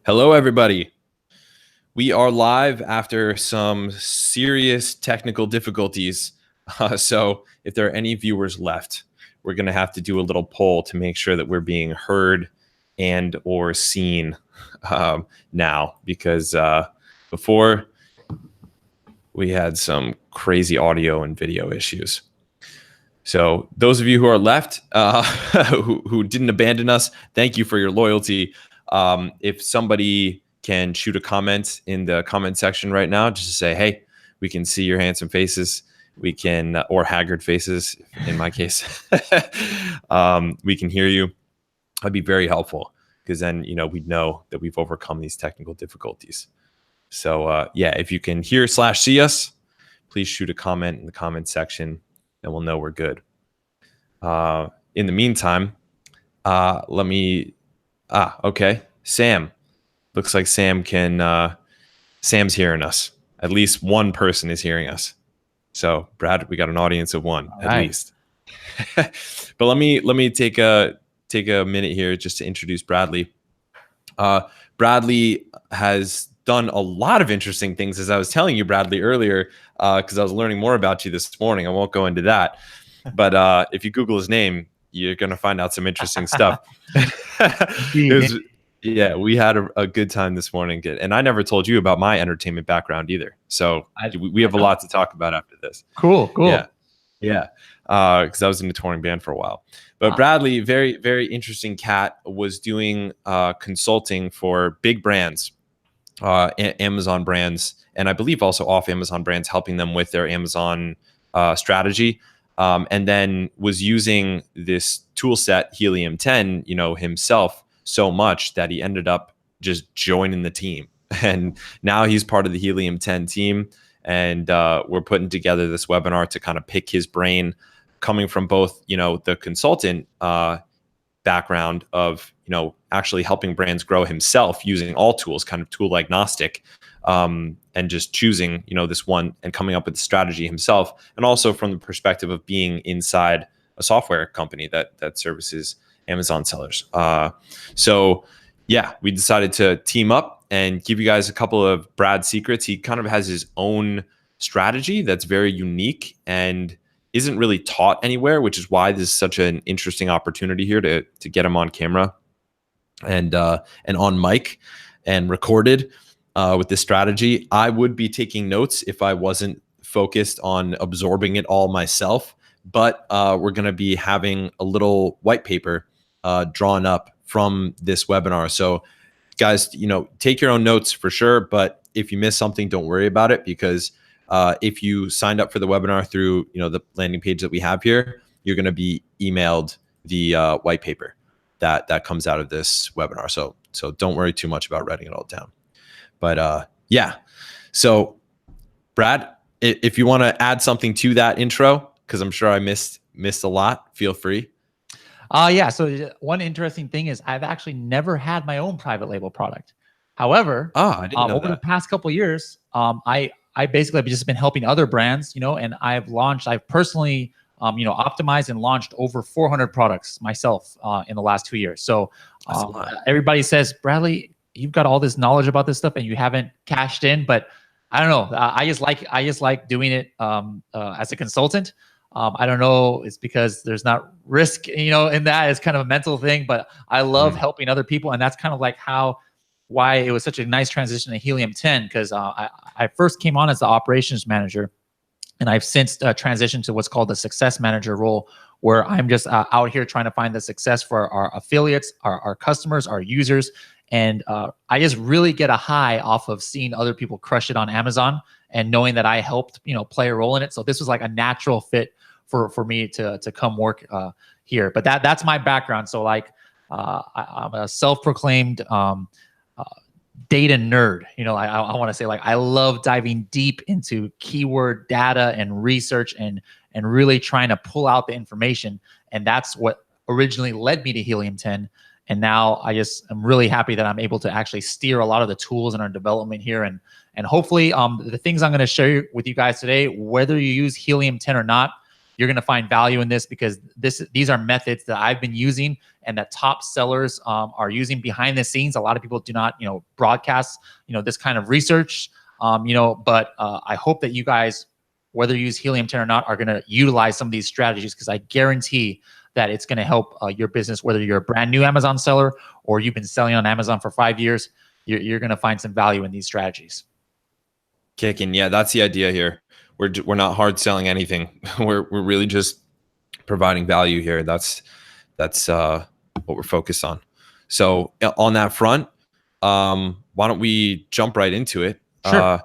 Hello, everybody. We are live after some serious technical difficulties. So if there are any viewers left, we're going to have to do a little poll to make sure that we're being heard and or seen now, because before we had some crazy audio and video issues. So those of you who are left, who didn't abandon us, thank you for your loyalty. If somebody can shoot a comment in the comment section right now, just to say, hey, we can see your handsome faces. We can, or haggard faces in my case. We can hear you. That'd be very helpful, because then, we'd know that we've overcome these technical difficulties. So yeah, if you can hear / see us, please shoot a comment in the comment section and we'll know we're good. In the meantime, okay. Sam. Looks like Sam Sam's hearing us. At least one person is hearing us. So Brad, we got an audience of one at least. But let me take a minute here just to introduce Bradley. Bradley has done a lot of interesting things, as I was telling you, Bradley, earlier, because I was learning more about you this morning. I won't go into that. But if you Google his name, you're going to find out some interesting stuff. Yeah, we had a good time this morning. And I never told you about my entertainment background either. So we have a lot to talk about after this. Cool. Yeah. Because I was in a touring band for a while. But Bradley, very, very interesting cat, was doing consulting for big brands, Amazon brands, and I believe also off Amazon brands, helping them with their Amazon strategy. And then was using this tool set, Helium 10, himself so much that he ended up just joining the team. And now he's part of the Helium 10 team. And we're putting together this webinar to kind of pick his brain, coming from both, the consultant background of, actually helping brands grow himself using all tools, kind of tool agnostic, and just choosing, this one and coming up with the strategy himself. And also from the perspective of being inside a software company that services Amazon sellers. So yeah, we decided to team up and give you guys a couple of Brad's secrets. He kind of has his own strategy that's very unique and isn't really taught anywhere, which is why this is such an interesting opportunity here to get him on camera and on mic and recorded with this strategy. I would be taking notes if I wasn't focused on absorbing it all myself, but we're going to be having a little white paper drawn up from this webinar. So guys, take your own notes for sure, but if you miss something, don't worry about it, because if you signed up for the webinar through, the landing page that we have here, you're going to be emailed the white paper that comes out of this webinar. So don't worry too much about writing it all down. But yeah, so Brad, if you want to add something to that intro, because I'm sure I missed a lot, feel free. Yeah. So one interesting thing is I've actually never had my own private label product. However, I didn't know over the past couple of years, I basically have just been helping other brands, and I've personally, optimized and launched over 400 products myself in the last 2 years. So everybody says, Bradley, you've got all this knowledge about this stuff and you haven't cashed in, but I don't know. I just like doing it as a consultant. I don't know. It's because there's not risk, in that. It's kind of a mental thing, but I love helping other people. And that's kind of like why it was such a nice transition to Helium 10, because I first came on as the operations manager, and I've since transitioned to what's called the success manager role, where I'm just out here trying to find the success for our affiliates, our customers, our users. And I just really get a high off of seeing other people crush it on Amazon and knowing that I helped, play a role in it. So this was like a natural fit for me to come work here. But that's my background. So like I'm a self-proclaimed data nerd. I want to say, like, I love diving deep into keyword data and research and really trying to pull out the information. And that's what originally led me to Helium 10. And now I'm really happy that I'm able to actually steer a lot of the tools in our development here. And hopefully the things I'm going to share with you guys today, whether you use Helium 10 or not, you're going to find value in this, because these are methods that I've been using and that top sellers are using behind the scenes. A lot of people do not, broadcast, this kind of research, but I hope that you guys, whether you use Helium 10 or not, are going to utilize some of these strategies, because I guarantee that it's going to help your business, whether you're a brand new Amazon seller or you've been selling on Amazon for 5 years. You're going to find some value in these strategies. Kicking. Yeah, that's the idea here. We're not hard selling anything. We're really just providing value here. That's what we're focused on. So on that front, why don't we jump right into it? Sure.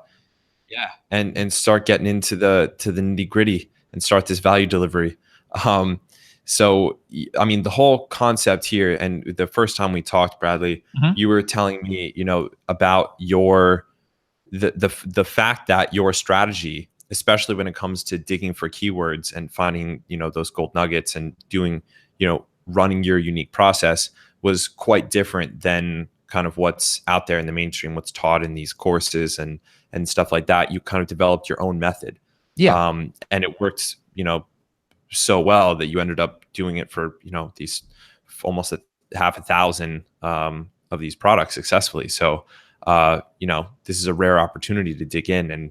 Yeah, and start getting into the nitty gritty and start this value delivery. So, I mean, the whole concept here, and the first time we talked, Bradley, you were telling me, about the fact that your strategy, especially when it comes to digging for keywords and finding, those gold nuggets and doing, running your unique process, was quite different than kind of what's out there in the mainstream, what's taught in these courses and stuff like that. You kind of developed your own method. Yeah. And it worked, so well that you ended up doing it for, these almost half 1,000 of these products successfully. So, this is a rare opportunity to dig in, and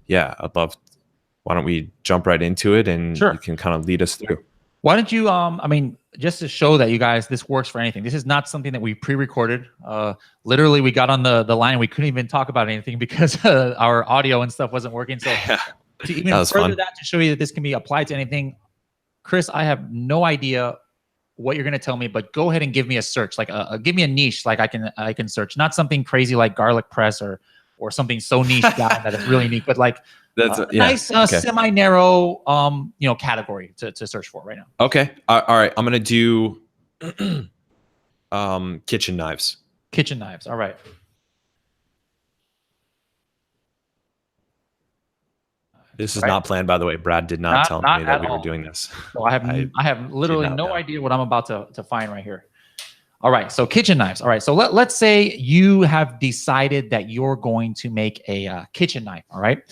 yeah, why don't we jump right into it, and Sure. You can kind of lead us through. Why don't you, just to show that you guys, this works for anything. This is not something that we pre-recorded. Literally, we got on the line and we couldn't even talk about anything because our audio and stuff wasn't working. So to even further that, to show you that this can be applied to anything, Chris, I have no idea what you're going to tell me, but go ahead and give me a search, like give me a niche, like I can search, not something crazy like garlic press or something so niche down that is really unique, but like that's a nice semi-narrow category to search for right now. Okay. All right. I'm going to do kitchen knives. Kitchen knives. All right. This is not planned, by the way. Brad did not tell me that we were doing this. So I have literally no idea what I'm about to find right here. All right, so kitchen knives. All right, so let's say you have decided that you're going to make a kitchen knife. All right,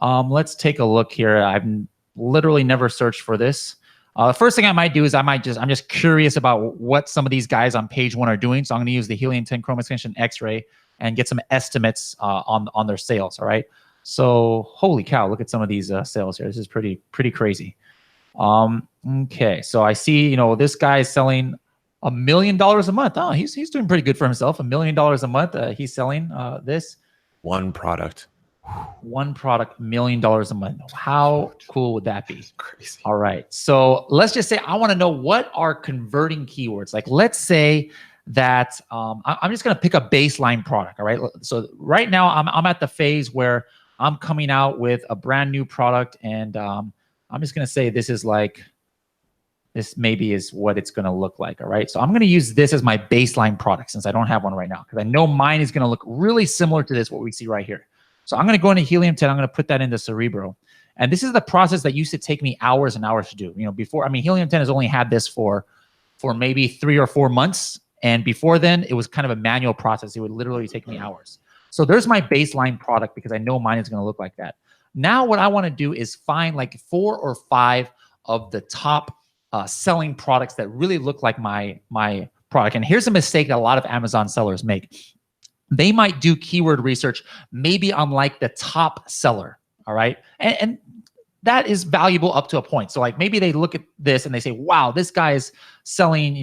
let's take a look here. I've literally never searched for this. The first thing I might do is I'm just curious about what some of these guys on page 1 are doing. So I'm going to use the Helium 10 Chrome Extension X-Ray and get some estimates on their sales. All right. So holy cow, look at some of these sales here. This is pretty crazy. Okay, so I see, this guy is selling $1 million a month. Oh, he's doing pretty good for himself. $1 million a month. He's selling this one product. $1 million a month. How cool would that be? Crazy. All right. So let's just say I want to know what are converting keywords. Like, let's say that I'm just going to pick a baseline product. All right. So right now I'm at the phase where I'm coming out with a brand new product, and I'm just going to say this maybe is what it's going to look like. All right. So I'm going to use this as my baseline product since I don't have one right now, because I know mine is going to look really similar to this, what we see right here. So I'm going to go into Helium 10. I'm going to put that into Cerebro. And this is the process that used to take me hours and hours to do. Before, Helium 10 has only had this for maybe 3 or 4 months. And before then, it was kind of a manual process. It would literally take me hours. So there's my baseline product because I know mine is going to look like that. Now what I want to do is find like 4 or 5 of the top selling products that really look like my product. And here's a mistake that a lot of Amazon sellers make. They might do keyword research maybe on like the top seller, all right? And that is valuable up to a point. So like maybe they look at this and they say, wow, this guy is selling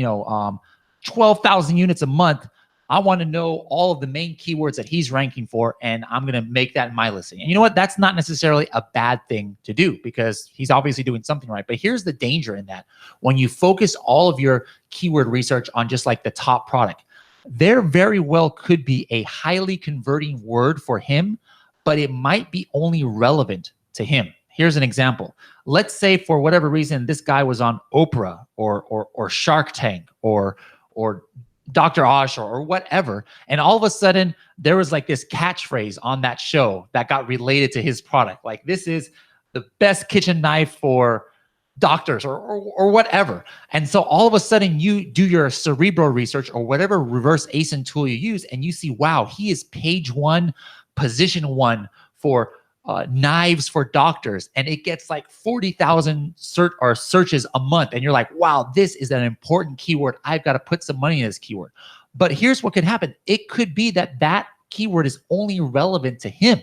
12,000 units a month. I want to know all of the main keywords that he's ranking for, and I'm going to make that my listing. And you know what? That's not necessarily a bad thing to do because he's obviously doing something right. But here's the danger in that. When you focus all of your keyword research on just like the top product, there very well could be a highly converting word for him, but it might be only relevant to him. Here's an example. Let's say for whatever reason, this guy was on Oprah or Shark Tank or Dr. Osh or whatever. And all of a sudden there was like this catchphrase on that show that got related to his product. Like, this is the best kitchen knife for doctors or whatever. And so all of a sudden you do your Cerebro research or whatever reverse ASIN tool you use, and you see, wow, he is page 1, position 1 for knives for doctors, and it gets like 40,000 searches a month, and you're like, wow, this is an important keyword. I've got to put some money in this keyword. But here's what could happen. It could be that that keyword is only relevant to him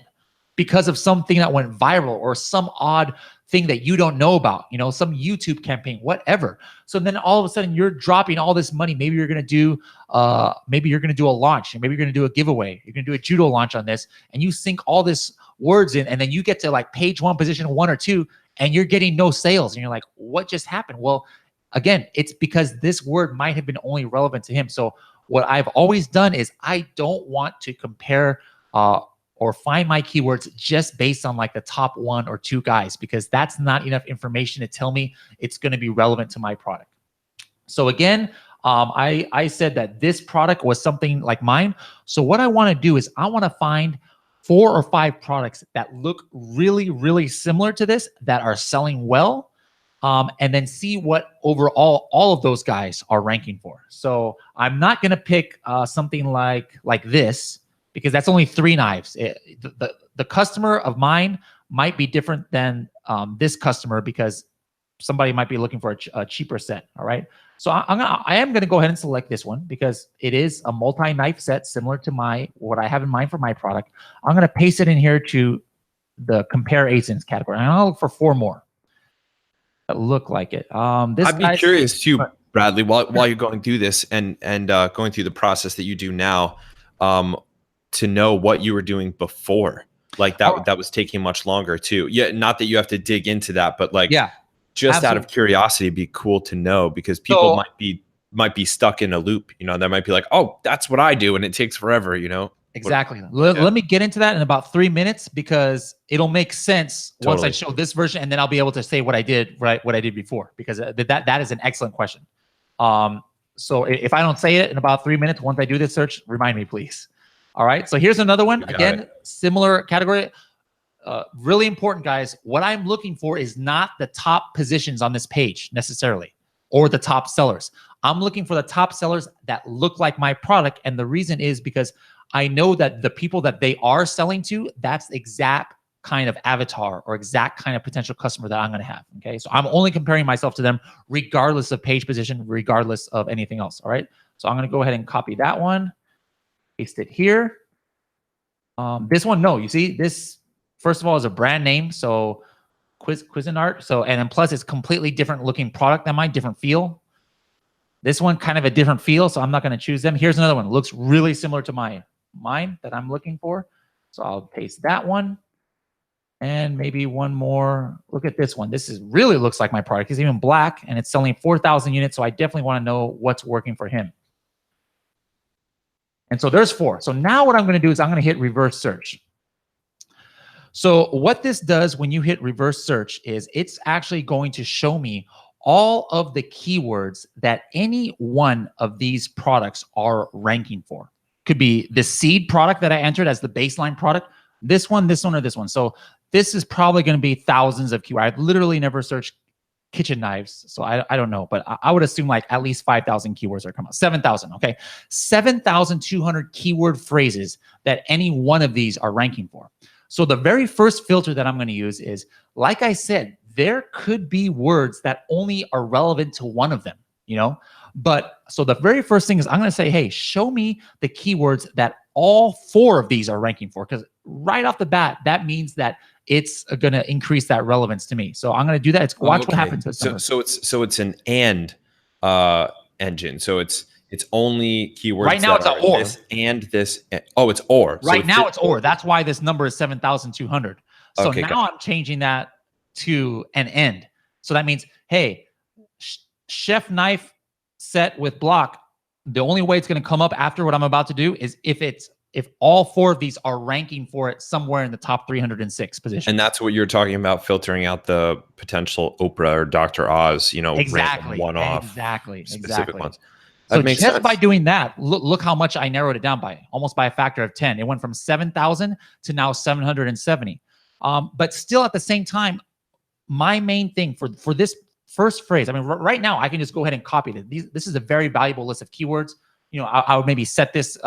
because of something that went viral or some odd thing that you don't know about, you know, some YouTube campaign, whatever. So then all of a sudden you're dropping all this money. Maybe you're going to do a launch, and maybe you're going to do a giveaway. You're going to do a judo launch on this, and you sink all this words in, and then you get to like page 1, position 1 or 2, and you're getting no sales. And you're like, what just happened? Well, again, it's because this word might have been only relevant to him. So what I've always done is I don't want to compare or find my keywords just based on like the top 1 or 2 guys, because that's not enough information to tell me it's going to be relevant to my product. So again, I said that this product was something like mine. So what I want to do is I want to find 4 or 5 products that look really, really similar to this, that are selling well, and then see what overall all of those guys are ranking for. So I'm not going to pick something like this, because that's only 3 knives. The customer of mine might be different than this customer, because somebody might be looking for a cheaper set. All right. So I am gonna go ahead and select this one, because it is a multi-knife set similar to what I have in mind for my product. I'm gonna paste it in here to the compare ASINs category, and I'll look for 4 more that look like it. I'd be curious too, Bradley, while you're going through this and going through the process that you do now, to know what you were doing before, like that was taking much longer too. Yeah, not that you have to dig into that, but like, yeah, just absolutely. Out of curiosity, it'd be cool to know, because people might be stuck in a loop. You know, they might be like, oh, that's what I do, and it takes forever. You know, exactly. Let me get into that in about 3 minutes, because it'll make sense once I show this version, and then I'll be able to say what I did before, because that is an excellent question. So if I don't say it in about 3 minutes, once I do this search, remind me, please. All right. So here's another one. Again, similar category. Really important, guys. What I'm looking for is not the top positions on this page necessarily, or the top sellers. I'm looking for the top sellers that look like my product. And the reason is because I know that the people that they are selling to, that's the exact kind of avatar or exact kind of potential customer that I'm going to have. Okay. So I'm only comparing myself to them regardless of page position, regardless of anything else. All right. So I'm going to go ahead and copy that one. Paste it here. This one, no, you see, this first of all is a brand name, so Cuisinart. So, and then plus it's completely different looking product than mine, different feel. This one kind of a different feel, so I'm not going to choose them. Here's another one. It looks really similar to mine that I'm looking for. So I'll paste that one, and maybe one more. Look at this one. This really looks like my product. It's even black, and it's selling 4,000 units. So I definitely want to know what's working for him. And so there's 4. So now what I'm going to do is I'm going to hit reverse search. So what this does when you hit reverse search is it's actually going to show me all of the keywords that any one of these products are ranking for. Could be the seed product that I entered as the baseline product, this one, or this one. So this is probably going to be thousands of keywords. I've literally never searched kitchen knives, so I don't know, but I would assume like at least 5,000 keywords are coming out. 7,000, okay? 7,200 keyword phrases that any one of these are ranking for. So the very first filter that I'm going to use is, like I said, there could be words that only are relevant to one of them, you know? But so the very first thing is I'm going to say, hey, show me the keywords that all 4 of these are ranking for, because right off the bat, that means that it's going to increase that relevance to me. So I'm going to do that. It's watch what happens. So it's an and engine. So it's only keywords. Right now it's an or. This and this. Oh, it's or. Right now it's or. That's why this number is 7,200. So now I'm changing that to an end. So that means, hey, chef knife set with block. The only way it's going to come up after what I'm about to do is if all 4 of these are ranking for it somewhere in the top 306 position. And that's what you're talking about, filtering out the potential Oprah or Dr. Oz, you know, exactly, one-off, specific ones. So just sense. By doing that, look how much I narrowed it down by, almost by a factor of 10. It went from 7,000 to now 770. But still at the same time, my main thing for this first phrase, I mean, right now I can just go ahead and copy it. This is a very valuable list of keywords. You know, I would maybe set this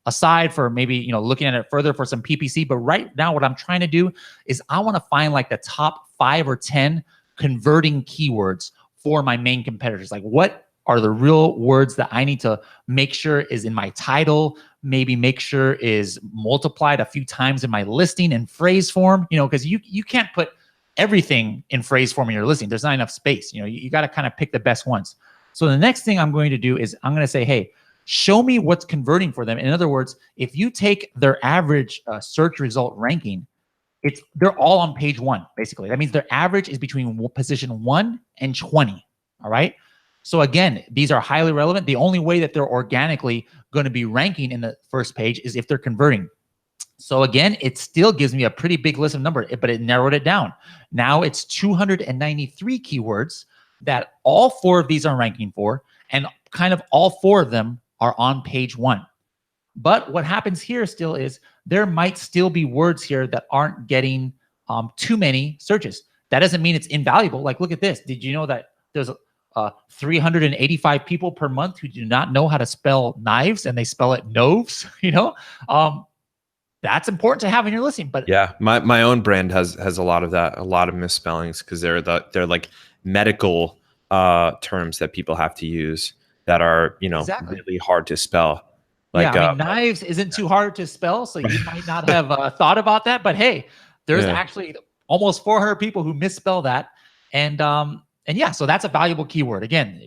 aside for maybe, you know, looking at it further for some PPC. But right now, what I'm trying to do is I want to find like the top 5 or 10 converting keywords for my main competitors. Like, what are the real words that I need to make sure is in my title, maybe make sure is multiplied a few times in my listing in phrase form, you know, because you can't put everything in phrase form in your listing. There's not enough space. You know, you got to kind of pick the best ones. So the next thing I'm going to do is I'm going to say, hey, show me what's converting for them. In other words, if you take their average search result ranking, they're all on page 1, basically. That means their average is between position 1 and 20. All right. So again, these are highly relevant. The only way that they're organically going to be ranking in the first page is if they're converting. So again, it still gives me a pretty big list of numbers, but it narrowed it down. Now it's 293 keywords that all 4 of these are ranking for, and kind of all 4 of them are on page 1. But what happens here still is there might still be words here that aren't getting too many searches. That doesn't mean it's invaluable. Like, look at this. Did you know that there's 385 people per month who do not know how to spell knives, and they spell it noves? You know, that's important to have in your listing. But yeah, my own brand has a lot of that, a lot of misspellings, because they're like medical terms that people have to use that are, you know, really hard to spell. Like, yeah, I mean, knives isn't too hard to spell, so you might not have thought about that. But hey, there's actually almost 400 people who misspell that, and yeah, so that's a valuable keyword. Again,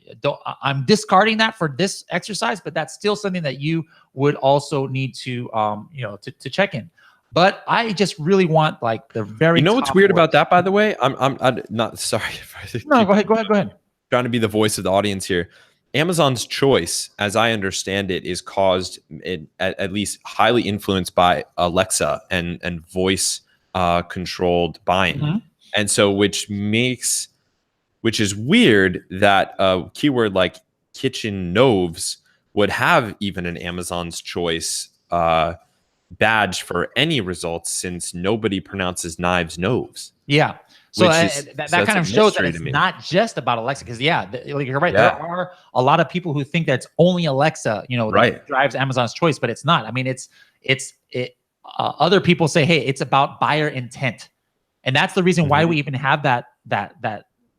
I'm discarding that for this exercise, but that's still something that you would also need to, you know, to check in. But I just really want like the very. You know what's weird about that, by the way? I'm not sorry. No, go ahead. Trying to be the voice of the audience here. Amazon's choice, as I understand it, is caused at least highly influenced by Alexa and voice controlled buying, and so which is weird that a keyword like kitchen knives would have even an Amazon's choice badge for any results, since nobody pronounces knives knives. Yeah. So that kind of shows that it's not just about Alexa, because like you're right. There are a lot of people who think that it's only Alexa, you know, that drives Amazon's choice, but it's not. I mean, other people say, hey, it's about buyer intent, and that's the reason why we even have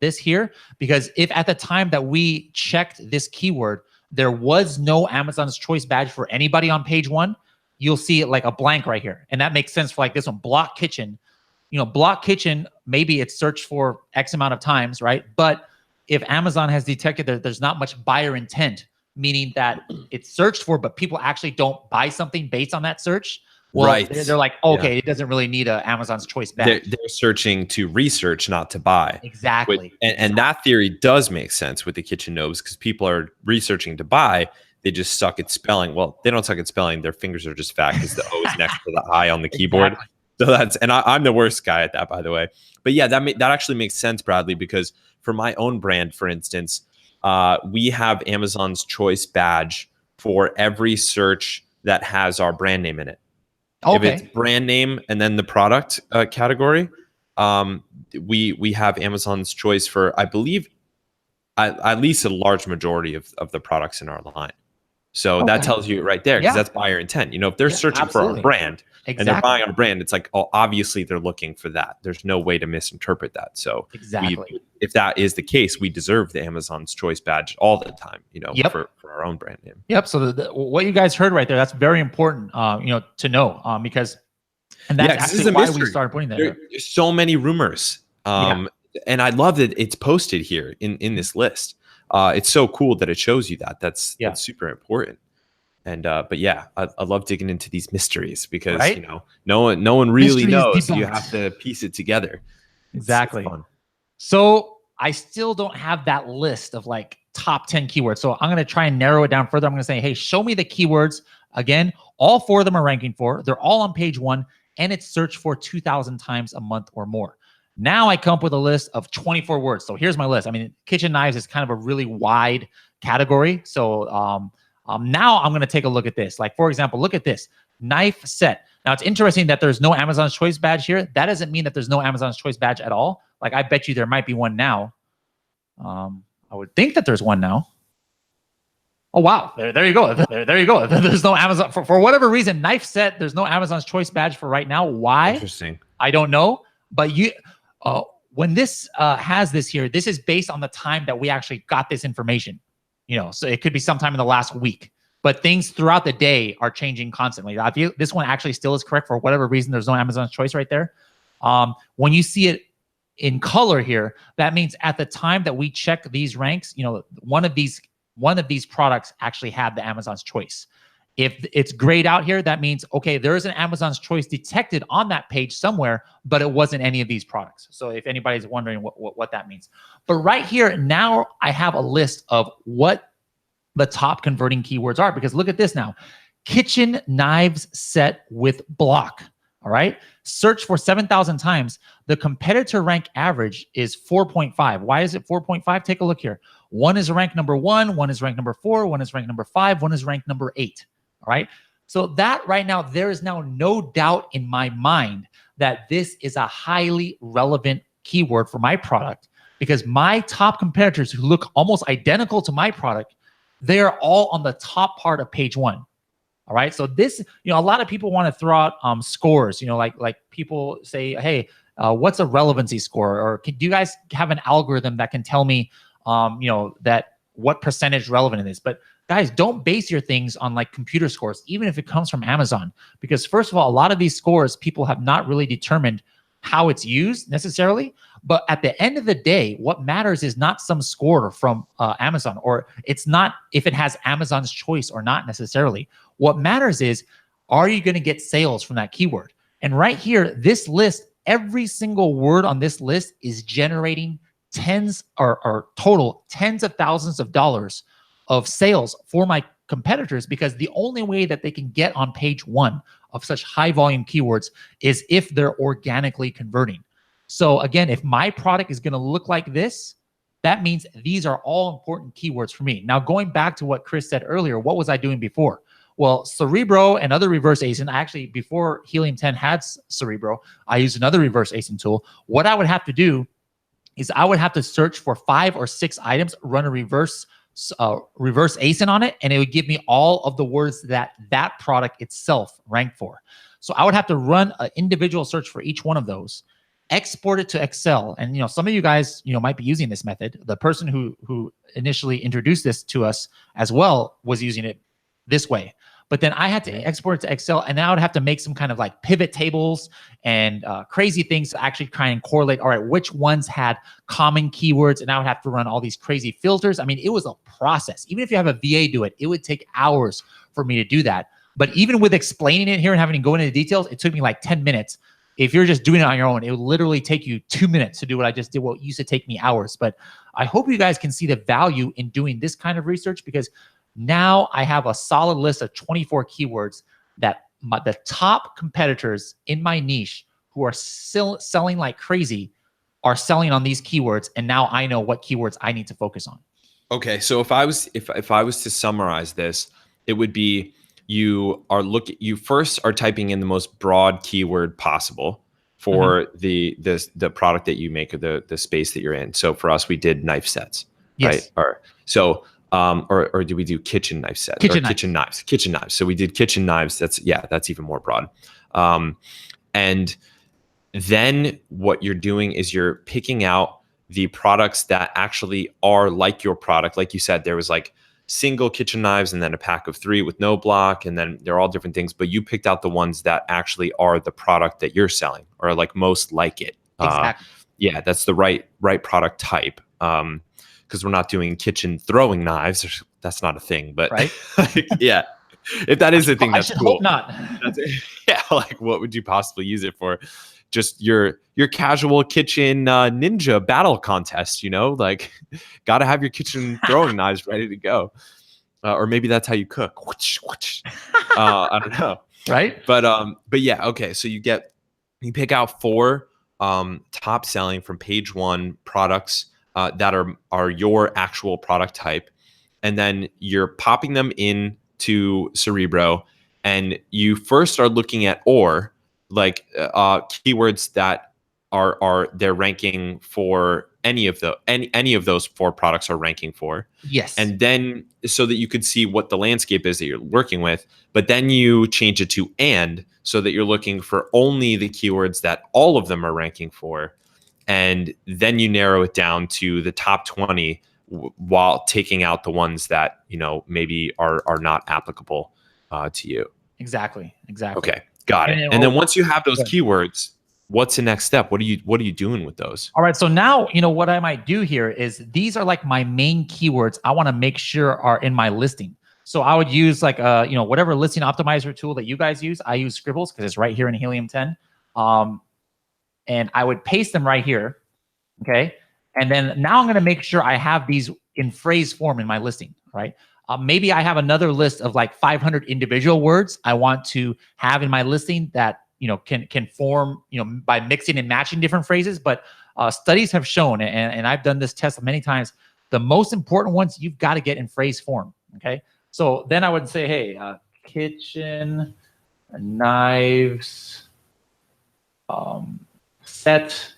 this here, because if at the time that we checked this keyword, there was no Amazon's choice badge for anybody on page 1, you'll see it like a blank right here, and that makes sense for like this one, block kitchen. You know, block kitchen, maybe it's searched for X amount of times, right? But if Amazon has detected that there's not much buyer intent, meaning that it's searched for, but people actually don't buy something based on that search, well, they're like, okay, it doesn't really need a Amazon's choice badge. They're searching to research, not to buy. Exactly. And that theory does make sense with the kitchen knives, because people are researching to buy. They just suck at spelling. Well, they don't suck at spelling. Their fingers are just fat because the O is next to the I on the keyboard. Exactly. So I'm the worst guy at that, by the way. But yeah, that actually makes sense, Bradley, because for my own brand, for instance, we have Amazon's choice badge for every search that has our brand name in it. Okay. If it's brand name and then the product category, we have Amazon's choice for, I believe, at least a large majority of the products in our line. So that tells you right there, because that's buyer intent. You know, if they're searching for our brand and they're buying our brand, it's like, oh, obviously they're looking for that. There's no way to misinterpret that. So if that is the case, we deserve the Amazon's choice badge all the time, you know, for our own brand name. Yep. So what you guys heard right there, that's very important, you know, to know, because, and that's actually why we started putting that. There's so many rumors. And I love that it's posted here in this list. It's so cool that it shows you that. That's super important. And but yeah, I love digging into these mysteries, because you know, no one really knows. You have to piece it together. Exactly. So I still don't have that list of like top 10 keywords. So I'm going to try and narrow it down further. I'm going to say, hey, show me the keywords. Again, all 4 of them are ranking for. They're all on page 1, and it's searched for 2,000 times a month or more. Now I come up with a list of 24 words. So here's my list. I mean, kitchen knives is kind of a really wide category. So now I'm going to take a look at this. Like, for example, look at this knife set. Now it's interesting that there's no Amazon's choice badge here. That doesn't mean that there's no Amazon's choice badge at all. Like, I bet you there might be one now. I would think that there's one now. Oh wow, there you go. There you go. There's no Amazon for whatever reason. Knife set. There's no Amazon's Choice badge for right now. Why? Interesting. I don't know. But when this has this here, this is based on the time that we actually got this information. So it could be sometime in the last week. But things throughout the day are changing constantly. I feel this one actually still is correct for whatever reason. There's no Amazon's Choice right there. When you see it in color here, that means at the time that we check these ranks, one of these products actually had the Amazon's Choice. If it's grayed out here, that means, okay, there is an Amazon's Choice detected on that page somewhere, but it wasn't any of these products. So if anybody's wondering what that means. But right here, now I have a list of what the top converting keywords are, because look at this now. Kitchen knives set with block. All right. Search for 7,000 times. The competitor rank average is 4.5. Why is it 4.5? Take a look here. One is ranked number 1, one is ranked number 4, one is ranked number 5, one is ranked number 8. All right. So that right now, there is now no doubt in my mind that this is a highly relevant keyword for my product, because my top competitors who look almost identical to my product, they are all on the top part of page 1. All right. So this, a lot of people want to throw out scores, like people say, hey, what's a relevancy score? Or do you guys have an algorithm that can tell me, that what percentage relevant it is? But guys, don't base your things on like computer scores, even if it comes from Amazon, because first of all, a lot of these scores, people have not really determined how it's used necessarily. But at the end of the day, what matters is not some score from Amazon, or it's not if it has Amazon's Choice or not necessarily. What matters is, are you going to get sales from that keyword? And right here, this list, every single word on this list is generating tens or total tens of thousands of dollars of sales for my competitors, because the only way that they can get on page 1 of such high volume keywords is if they're organically converting. So again, if my product is going to look like this, that means these are all important keywords for me. Now, going back to what Chris said earlier, what was I doing before? Well, Cerebro and other reverse ASIN, actually, before Helium 10 had Cerebro, I used another reverse ASIN tool. What I would have to do is I would have to search for 5 or 6 items, run a reverse ASIN on it, and it would give me all of the words that that product itself ranked for. So I would have to run an individual search for each one of those, export it to Excel. And some of you guys might be using this method. The person who initially introduced this to us as well was using it this way. But then I had to export it to Excel, and now I'd have to make some kind of like pivot tables and crazy things to actually try and correlate, all right, which ones had common keywords, and I would have to run all these crazy filters. I mean, it was a process. Even if you have a VA do it, it would take hours for me to do that. But even with explaining it here and having to go into the details, it took me like 10 minutes. If you're just doing it on your own, it would literally take you 2 minutes to do what I just did, what used to take me hours. But I hope you guys can see the value in doing this kind of research, because now I have a solid list of 24 keywords that the top competitors in my niche who are still selling like crazy are selling on these keywords. And now I know what keywords I need to focus on. Okay. So if I was to summarize this, it would be you first are typing in the most broad keyword possible for the product that you make, or the space that you're in. So for us, we did knife sets, yes. right? Or do we do kitchen knife sets? Kitchen knives. So we did kitchen knives. That's even more broad. And then what you're doing is you're picking out the products that actually are like your product. Like you said, there was like single kitchen knives and then a pack of 3 with no block, and then they're all different things, but you picked out the ones that actually are the product that you're selling, or like most like it. Exactly. That's the right product type. Because we're not doing kitchen throwing knives. That's not a thing, but right? Yeah, if that is a thing, that's cool. Hope not. Like what would you possibly use it for? Just your casual kitchen ninja battle contest, like got to have your kitchen throwing knives ready to go. Or maybe that's how you cook. I don't know. Right. But yeah. Okay. So you pick out 4 top selling from page 1 products that are your actual product type, and then you're popping them into Cerebro, and you first are looking at keywords that they're ranking for any of those 4 products are ranking for. Yes. And then so that you could see what the landscape is that you're working with, but then you change it to and so that you're looking for only the keywords that all of them are ranking for. And then you narrow it down to the top 20 while taking out the ones that, maybe are not applicable to you. Exactly. Okay. Got it. And then once you have those keywords, what's the next step? What are you doing with those? All right. So now, what I might do here is these are like my main keywords I want to make sure are in my listing. So I would use like whatever listing optimizer tool that you guys use. I use Scribbles because it's right here in Helium 10. And I would paste them right here. Okay. And then now I'm going to make sure I have these in phrase form in my listing, right? Maybe I have another list of like 500 individual words I want to have in my listing that can form by mixing and matching different phrases. But studies have shown, and I've done this test many times, the most important ones you've got to get in phrase form. Okay, so then I would say, hey, kitchen knives set.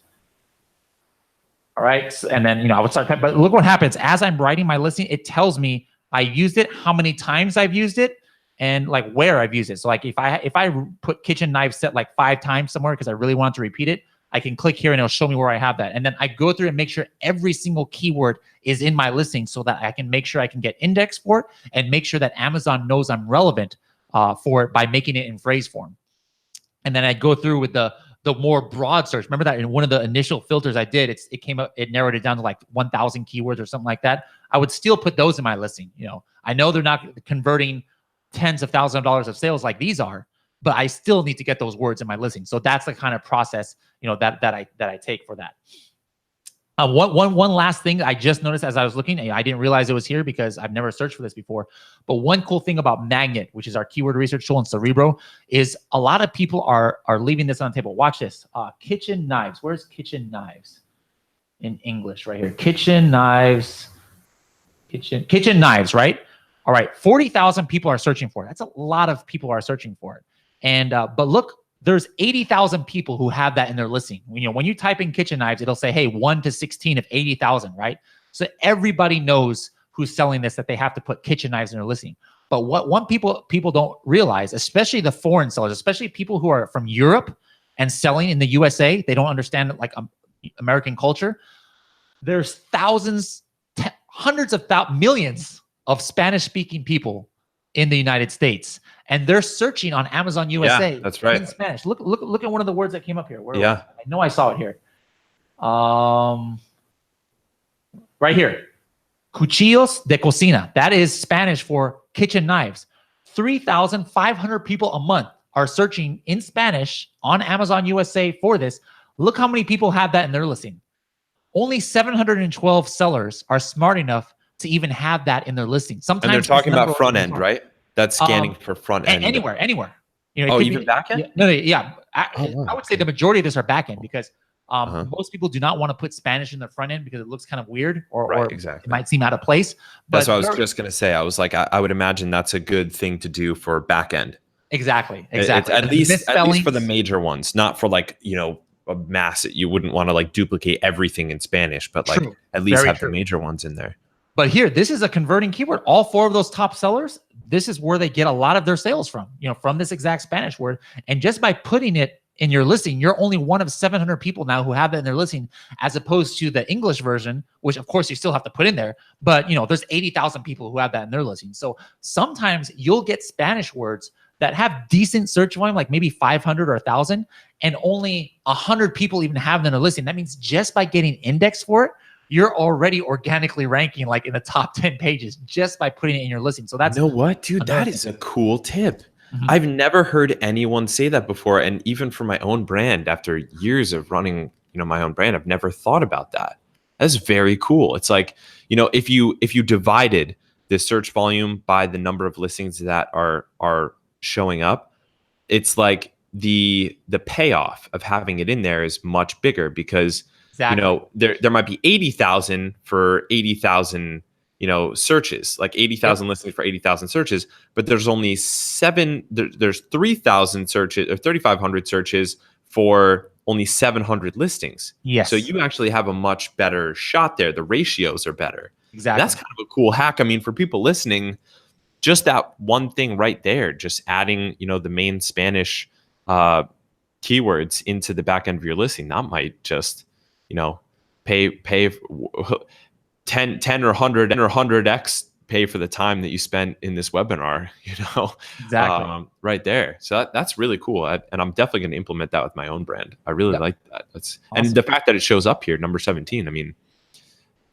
All right, and then I would start. But look what happens as I'm writing my listing. It tells me I used it, how many times I've used it, and like where I've used it. So like if I put kitchen knife set like 5 times somewhere because I really want to repeat it, I can click here and it'll show me where I have that. And then I go through and make sure every single keyword is in my listing so that I can make sure I can get indexed for it and make sure that Amazon knows I'm relevant for it by making it in phrase form. And then I go through with the more broad search. Remember that in one of the initial filters I did, it came up, it narrowed it down to like 1,000 keywords or something like that. I would still put those in my listing. I know they're not converting tens of thousands of dollars of sales like these are, but I still need to get those words in my listing. So that's the kind of process, that I take for that. One last thing I just noticed as I was looking, I didn't realize it was here because I've never searched for this before. But one cool thing about Magnet, which is our keyword research tool in Cerebro, is a lot of people are leaving this on the table. Watch this. Kitchen knives. Where's kitchen knives in English? Right here. Kitchen knives. Kitchen knives. Right. All right. 40,000 people are searching for it. That's a lot of people are searching for it. And but look. There's 80,000 people who have that in their listing. When you type in kitchen knives, it'll say, hey, 1 to 16 of 80,000, right? So everybody knows who's selling this, that they have to put kitchen knives in their listing. But what people don't realize, especially the foreign sellers, especially people who are from Europe and selling in the USA, they don't understand like American culture. There's thousands, hundreds of millions of Spanish-speaking people in the United States, and they're searching on Amazon USA. Yeah, that's right. In Spanish. Look at one of the words that came up here. Yeah, I know I saw it here. Right here, cuchillos de cocina. That is Spanish for kitchen knives. 3,500 people a month are searching in Spanish on Amazon USA for this. Look how many people have that in their listing. Only 712 sellers are smart enough to even have that in their listing. Sometimes, and they're talking about front end, right? That's scanning for front end. Anywhere. Even back end? Yeah. I would say the majority of this are back end because most people do not want to put Spanish in their front end because it looks kind of weird or exactly. It might seem out of place. But that's what I was just going to say. I was like, I would imagine that's a good thing to do for back end. Exactly. It's at least for the major ones, not for like, a mass. You wouldn't want to like duplicate everything in Spanish, but like at least have the major ones in there. But here, this is a converting keyword. All 4 of those top sellers, this is where they get a lot of their sales from, from this exact Spanish word. And just by putting it in your listing, you're only one of 700 people now who have that in their listing, as opposed to the English version, which of course you still have to put in there. But, there's 80,000 people who have that in their listing. So sometimes you'll get Spanish words that have decent search volume, like maybe 500 or 1,000, and only 100 people even have them in their listing. That means just by getting indexed for it, you're already organically ranking like in the top 10 pages just by putting it in your listing. So that's what, dude, that is a cool tip. Mm-hmm. I've never heard anyone say that before. And even for my own brand, after years of running, my own brand, I've never thought about that. That's very cool. It's like, if you divided the search volume by the number of listings that are showing up, it's like the payoff of having it in there is much bigger because there might be 80,000 for 80,000, searches, like 80,000 listings for 80,000 searches, but there's only there's 3,000 searches or 3,500 searches for only 700 listings. Yes. So you actually have a much better shot there. The ratios are better. Exactly. That's kind of a cool hack. I mean, for people listening, just that one thing right there, just adding, the main Spanish keywords into the back end of your listing, that might just, pay 10 or 100x pay for the time that you spent in this webinar, Exactly. right there. So that's really cool. And I'm definitely going to implement that with my own brand. I really like that. That's awesome. And the fact that it shows up here, number 17, I mean,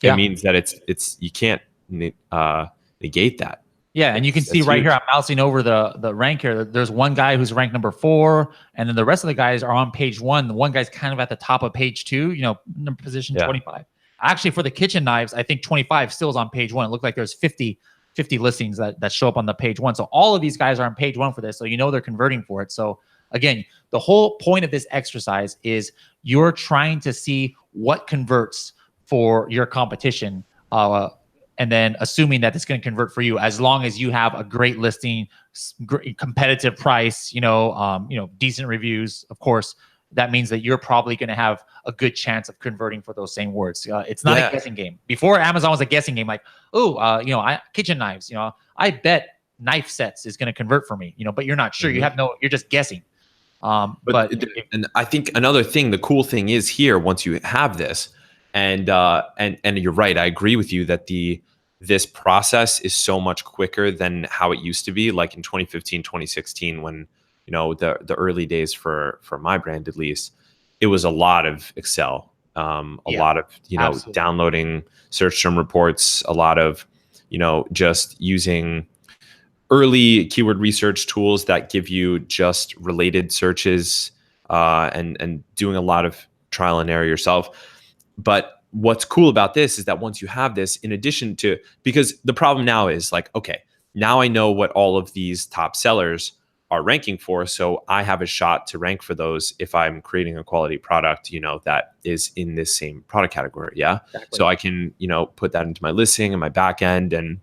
it means that it's you can't negate that. Yeah, and you can see right here, I'm mousing over the rank here. There's one guy who's ranked number 4, and then the rest of the guys are on page 1. The one guy's kind of at the top of page 2, position 25. Actually, for the kitchen knives, I think 25 still is on page 1. It looked like there's 50 listings that show up on the page 1. So all of these guys are on page 1 for this. So they're converting for it. So again, the whole point of this exercise is you're trying to see what converts for your competition, and then assuming that it's going to convert for you, as long as you have a great listing, great competitive price, decent reviews. Of course, that means that you're probably going to have a good chance of converting for those same words. It's not a guessing game. Before, Amazon was a guessing game, like, kitchen knives. I bet knife sets is going to convert for me. But you're not sure. You're just guessing. And I think another thing, the cool thing is here, once you have this, and you're right, I agree with you that this process is so much quicker than how it used to be, like in 2015, 2016, when the early days for my brand, at least, it was a lot of Excel, a lot of absolutely. Downloading search term reports, a lot of just using early keyword research tools that give you just related searches, and doing a lot of trial and error yourself. But what's cool about this is that once you have this, in addition to, because the problem now is like, okay, now I know what all of these top sellers are ranking for. So I have a shot to rank for those if I'm creating a quality product, that is in this same product category. Yeah. Exactly. So I can, put that into my listing and my back end and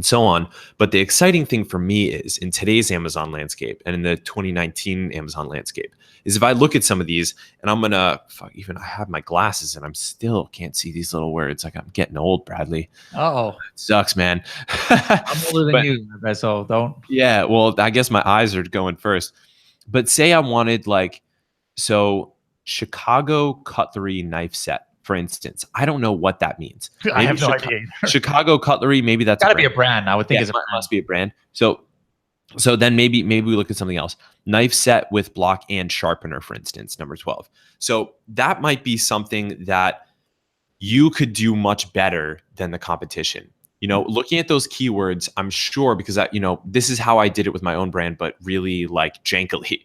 so on. But the exciting thing for me is in today's Amazon landscape and in the 2019 Amazon landscape is if I look at some of these and I'm gonna I have my glasses and I'm still can't see these little words. Like, I'm getting old, Bradley. Oh, it sucks, man. I'm older than you, so don't. Yeah, well, I guess my eyes are going first. But say I wanted Chicago cutlery knife set, for instance. I don't know what that means. I have no idea. Chicago cutlery, maybe that's got to be a brand. I would think it must be a brand. So then maybe we look at something else. Knife set with block and sharpener, for instance, number 12. So that might be something that you could do much better than the competition. Looking at those keywords, I'm sure, because this is how I did it with my own brand, but really like jankily.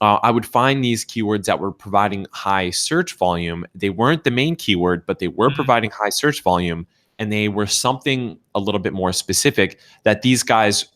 I would find these keywords that were providing high search volume. They weren't the main keyword, but they were providing high search volume, and they were something a little bit more specific that these guys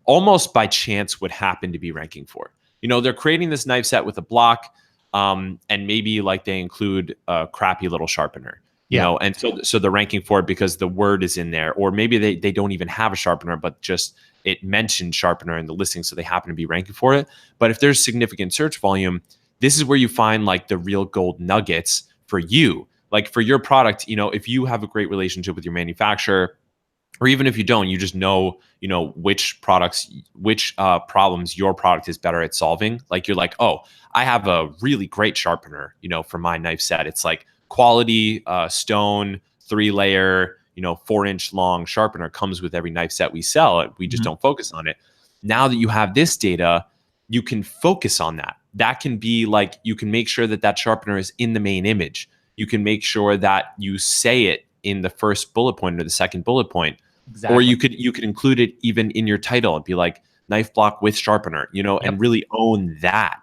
almost by chance would happen to be ranking for. They're creating this knife set with a block, and maybe like they include a crappy little sharpener. And so they're ranking for it because the word is in there, or maybe they don't even have a sharpener, but just it mentioned sharpener in the listing, so they happen to be ranking for it. But if there's significant search volume, this is where you find like the real gold nuggets for you. Like for your product, if you have a great relationship with your manufacturer, or even if you don't, you just know, which problems your product is better at solving. Like you're like, oh, I have a really great sharpener, for my knife set. It's like quality stone 3-layer, 4-inch long sharpener comes with every knife set we sell. We just don't focus on it. Now that you have this data, you can focus on that. That can be like, you can make sure that sharpener is in the main image. You can make sure that you say it in the first bullet point or the second bullet point. Exactly. Or you could include it even in your title and be like knife block with sharpener, and really own that.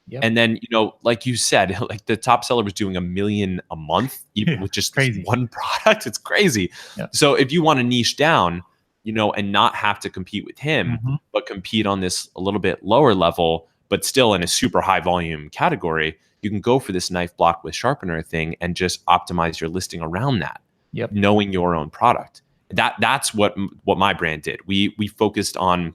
Yep. And then, like you said, like the top seller was doing $1 million a month, even with just one product. It's crazy. Yep. So if you want to niche down, and not have to compete with him, but compete on this a little bit lower level, but still in a super high volume category, you can go for this knife block with sharpener thing and just optimize your listing around that. Yep. Knowing your own product. That's what my brand did. We focused on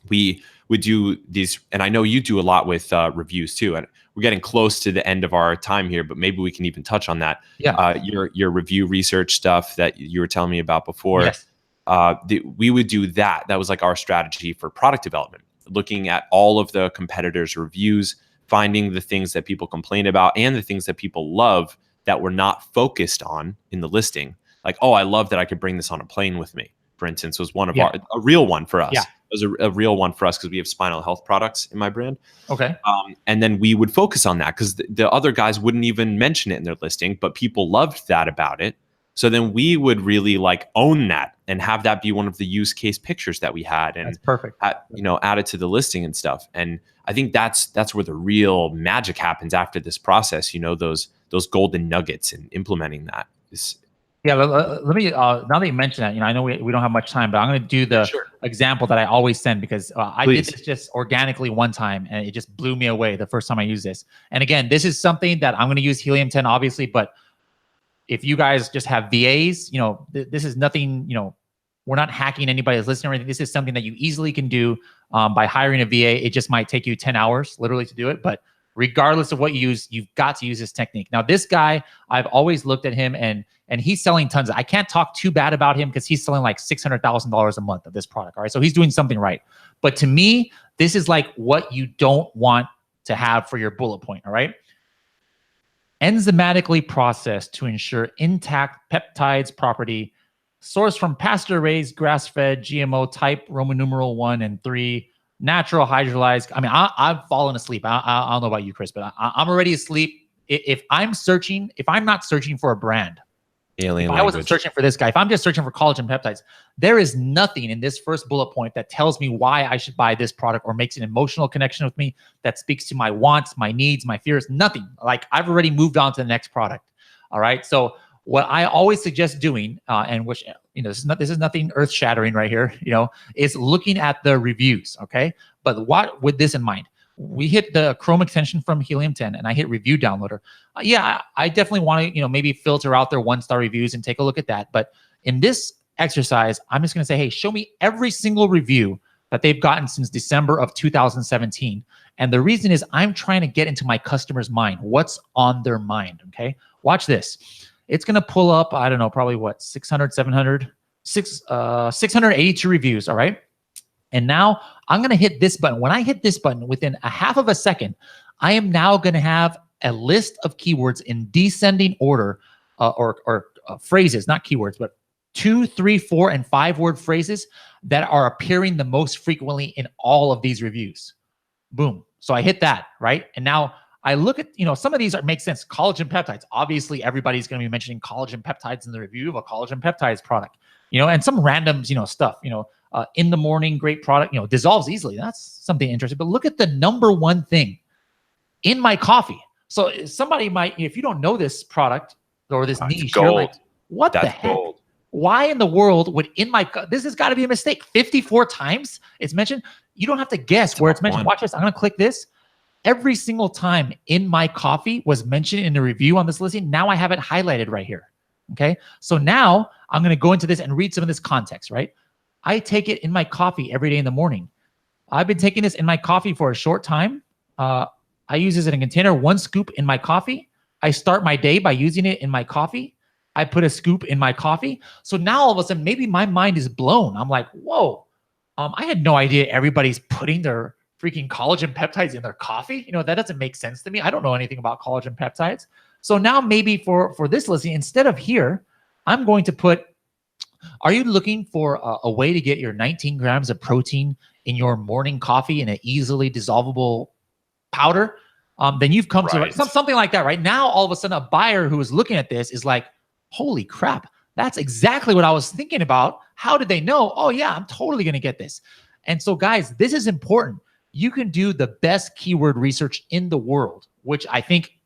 we would do these, and I know you do a lot with reviews too. And we're getting close to the end of our time here, but maybe we can even touch on that. Yeah. Your review research stuff that you were telling me about before. Yes. We would do that. That was like our strategy for product development, looking at all of the competitors' reviews, finding the things that people complain about and the things that people love that we're not focused on in the listing. Like, oh, I love that I could bring this on a plane with me, for instance, was one of a real one for us. Yeah. It was a real one for us because we have spinal health products in my brand. Okay. And then we would focus on that because the other guys wouldn't even mention it in their listing, but people loved that about it. So then we would really like own that and have that be one of the use case pictures that we had, and that's perfect. Add it to the listing and stuff. And I think that's where the real magic happens after this process. Those golden nuggets and implementing that is. Yeah, let me. Now that you mention that, I know we don't have much time, but I'm going to do the example that I always send because I did this just organically one time, and it just blew me away the first time I used this. And again, this is something that I'm going to use Helium 10, obviously, but if you guys just have VAs, this is nothing. We're not hacking anybody's listing or anything. This is something that you easily can do by hiring a VA. It just might take you 10 hours literally to do it, but regardless of what you use, you've got to use this technique. Now, this guy, I've always looked at him and he's selling tons. I can't talk too bad about him because he's selling like $600,000 a month of this product. All right. So he's doing something right. But to me, this is like what you don't want to have for your bullet point. All right. Enzymatically processed to ensure intact peptides property, sourced from pasture-raised, grass-fed, GMO type, Roman numeral 1 and 3, natural hydrolyzed. I mean, I've fallen asleep. I don't know about you, Chris, but I'm already asleep. If I'm not searching for a brand, I wasn't searching for this guy. If I'm just searching for collagen peptides, there is nothing in this first bullet point that tells me why I should buy this product or makes an emotional connection with me that speaks to my wants, my needs, my fears. Nothing. Like I've already moved on to the next product. All right. So what I always suggest doing, and which this is nothing earth shattering right here, is looking at the reviews. Okay. But what with this in mind? We hit the Chrome extension from Helium 10 and I hit review downloader. I definitely want to, maybe filter out their 1-star reviews and take a look at that. But in this exercise, I'm just going to say, hey, show me every single review that they've gotten since December of 2017. And the reason is I'm trying to get into my customer's mind. What's on their mind? Okay. Watch this. It's going to pull up, I don't know, probably what, 682 reviews. All right. And now I'm going to hit this button. When I hit this button, within a half of a second, I am now going to have a list of keywords in descending order, or phrases, not keywords, but 2, 3, 4, and 5 word phrases that are appearing the most frequently in all of these reviews. Boom. So I hit that, right? And now I look at, some of these make sense. Collagen peptides. Obviously, everybody's going to be mentioning collagen peptides in the review of a collagen peptides product, and some random, stuff, in the morning, great product, dissolves easily. That's something interesting. But look at the number one thing in my coffee. So somebody might, if you don't know this product or this niche, you're like, what the heck? Gold. Why in the world would this has got to be a mistake. 54 times it's mentioned. You don't have to guess where it's mentioned. Watch this. I'm going to click this. Every single time in my coffee was mentioned in the review on this listing. Now I have it highlighted right here. Okay. So now I'm going to go into this and read some of this context, right? I take it in my coffee every day in the morning. I've been taking this in my coffee for a short time. I use this in a container, 1 scoop in my coffee. I start my day by using it in my coffee. I put a scoop in my coffee. So now all of a sudden, maybe my mind is blown. I'm like, whoa, I had no idea everybody's putting their freaking collagen peptides in their coffee. That doesn't make sense to me. I don't know anything about collagen peptides. So now maybe for this listing, instead of here, I'm going to put, are you looking for a way to get your 19 grams of protein in your morning coffee in an easily dissolvable powder? Then you've come to something like that, right? Now, all of a sudden, a buyer who is looking at this is like, holy crap, that's exactly what I was thinking about. How did they know? Oh, yeah, I'm totally going to get this. And so, guys, this is important. You can do the best keyword research in the world, which I think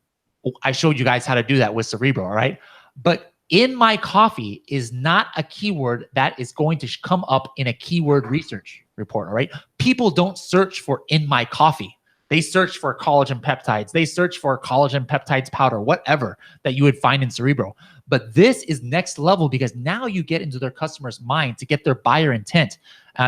I showed you guys how to do that with Cerebro, all right? But in my coffee is not a keyword that is going to come up in a keyword research report, all right? People don't search for in my coffee. They search for collagen peptides. They search for collagen peptides powder, whatever that you would find in Cerebro. But this is next level because now you get into their customer's mind to get their buyer intent,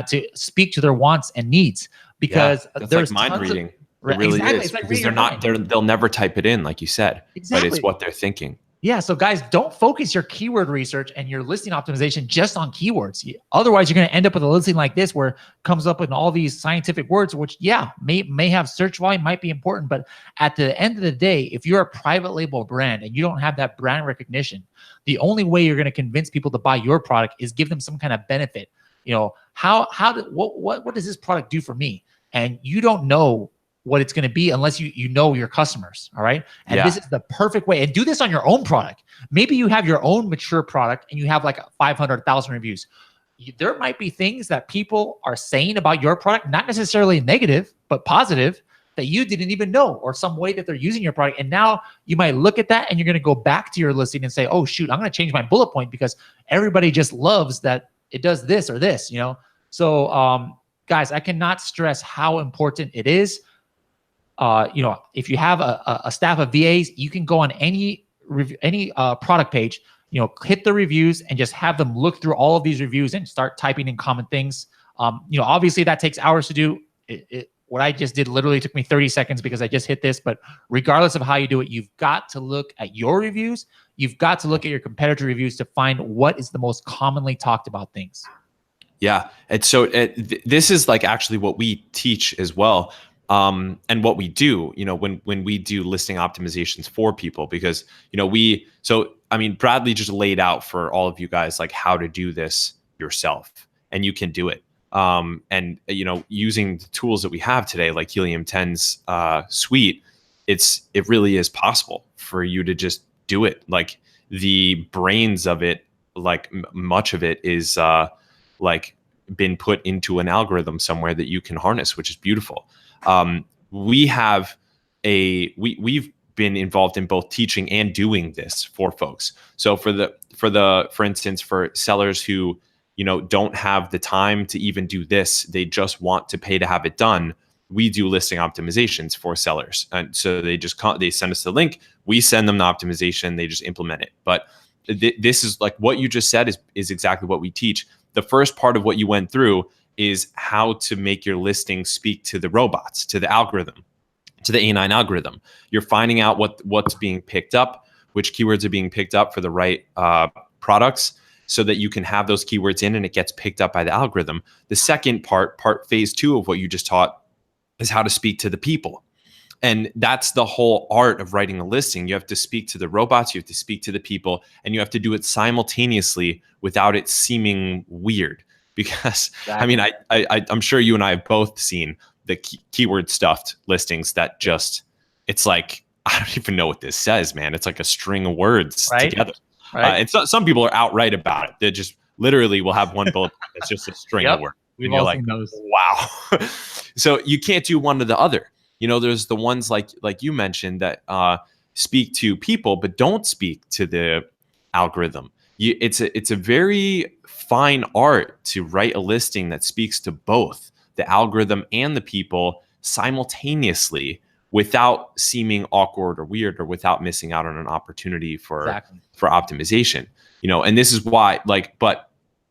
to speak to their wants and needs. Because there's like mind reading. It really exactly. is. It's like because they'll never type it in, like you said. Exactly. But it's what they're thinking. Yeah. So guys, don't focus your keyword research and your listing optimization just on keywords. Otherwise, you're going to end up with a listing like this where it comes up with all these scientific words, which may have search volume, might be important. But at the end of the day, if you're a private label brand and you don't have that brand recognition, the only way you're going to convince people to buy your product is give them some kind of benefit. What does this product do for me? And you don't know what it's going to be unless you know your customers. All right. And this is the perfect way. And do this on your own product. Maybe you have your own mature product and you have like 500,000 reviews. There might be things that people are saying about your product, not necessarily negative, but positive, that you didn't even know, or some way that they're using your product. And now you might look at that and you're going to go back to your listing and say, oh shoot, I'm going to change my bullet point because everybody just loves that it does this or this, So guys, I cannot stress how important it is. If you have a staff of VAs, you can go on any product page, hit the reviews and just have them look through all of these reviews and start typing in common things. Obviously that takes hours to do. What I just did literally took me 30 seconds because I just hit this. But regardless of how you do it, you've got to look at your reviews. You've got to look at your competitor reviews to find what is the most commonly talked about things. Yeah. And so this is like actually what we teach as well. And what we do, when we do listing optimizations for people, because, Bradley just laid out for all of you guys, like how to do this yourself, and you can do it. Using the tools that we have today, like Helium 10's suite, it really is possible for you to just do it. Like the brains of it, like much of it is been put into an algorithm somewhere that you can harness, which is beautiful. We've been involved in both teaching and doing this for folks. So for instance, for sellers who, don't have the time to even do this, they just want to pay to have it done. We do listing optimizations for sellers. And so they send us the link, we send them the optimization, they just implement it. But this is like what you just said is exactly what we teach. The first part of what you went through is how to make your listing speak to the robots, to the algorithm, to the A9 algorithm. You're finding out what's being picked up, which keywords are being picked up for the right products, so that you can have those keywords in and it gets picked up by the algorithm. The second part phase 2 of what you just taught, is how to speak to the people. And that's the whole art of writing a listing. You have to speak to the robots, you have to speak to the people, and you have to do it simultaneously without it seeming weird. Because exactly. I'm sure you and I have both seen the keyword stuffed listings that just, it's like, I don't even know what this says, man. It's like a string of words together. Right. And some people are outright about it. They just literally will have one bullet point that's just a string of words. We've all seen those. Wow. So you can't do one or the other. There's the ones like you mentioned that speak to people but don't speak to the algorithm. It's a very fine art to write a listing that speaks to both the algorithm and the people simultaneously, without seeming awkward or weird, or without missing out on an opportunity for optimization. And this is why, but